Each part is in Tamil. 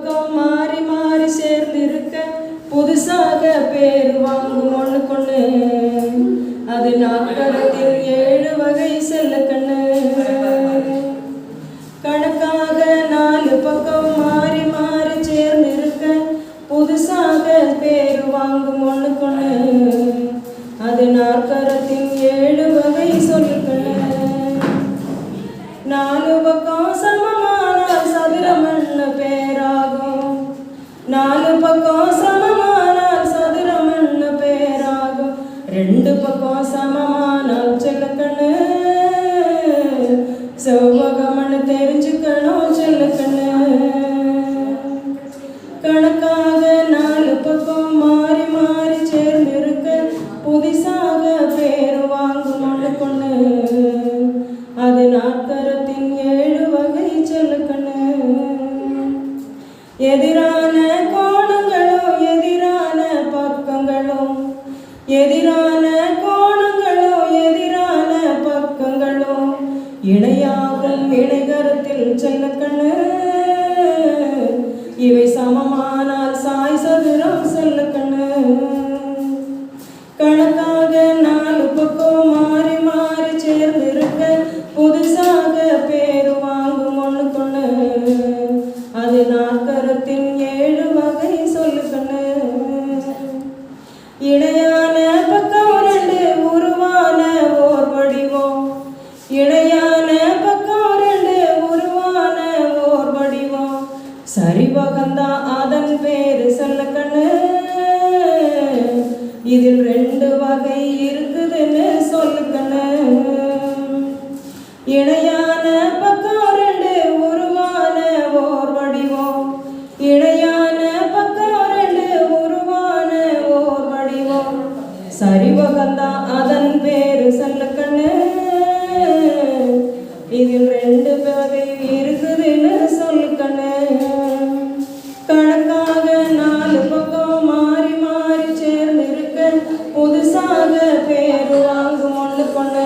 பக்கம் மாறி மாறி சேர்ந்திருக்க புதுசாக பேர் வாங்கும் ஒண்ணு கொண்டு அது நாற்கரத்தில் 7 வகை செல்ல கண்ணு கணக்காக 4 பக்கம் மாறி மாறி சேர்ந்திருக்க புதுசாக பேர் வாங்கும் ஒண்ணு கொண்டு அது நாற்கரத்தின் 7 வகை சொல்லுக்கண்ணு 4 பக்கம் சமமானால் சதுரமண்ணு பேராகும் 4 பக்கம் சமமானால் சதுரமண்ணு பேராகும் 2 பக்கம் சமமானால் செல்லக்கண்ணு செவ்வகமண்ணு தெரிஞ்சுக்கணும் செல்லக்கண்ணு கணக்காக 4 பக்கம் மாறி மாறி சேர்ந்திருக்க புதுசாக பேர் வாங்கும் ஒண்ணு கொண்டு அது நாற்கரத்தின் 7 வகை செல்லக்கண்ணு எதிரான கோணங்களும் எதிரான பக்கங்களும் எதிரான கோணங்களும் எதிரான பக்கங்களும் இணையாகும் இணைகரத்தில் செல்லக்கண்ணு இவை சமமானால் சாய் சதுரம் செல்லக்கண்ணு கணக்காக 4 பக்கம் மாறி மாறி சேர்ந்திருக்க புதுசாக பேர் வாங்கும் ஒண்ணு கொண்டு அது நாற்கரத்தின் 7 வகை சொல்லுக்கண்ணு இணையான பக்கம் 2 உருவான ஓர் வடிவம் இணையான பக்கம் 2 உருவான ஓர் வடிவம் சரிவகந்தா அதன் பேரு செல்லக்கண்ணு இதில் 2 வகை இருக்குதுன்னு சொல்லுக்கண்ணு இணையான பக்கம் 2 உருவான ஓர் வடிவம் இணையான பக்கம் 2 உருவான ஓர் வடிவம் சரிவகந்தா அதன் பேரு செல்லக்கண்ணு இதில் 2 வகை இருக்குதுன்னு சொல்லுக்கண்ணு கணக்காக 4 பக்கம் மாறி மாறி சேர்ந்திருக்க புதுசாக பேர் வாங்கும் ஒண்ணு கொண்டு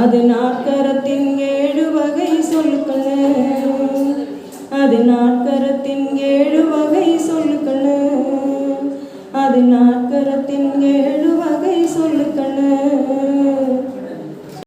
அது நாற்கரத்தின் 7 வகை சொல்லுக்கண்ணு அது நாற்கரத்தின் 7 வகை சொல்லுக்கண்ணு அது நாற்கரத்தின்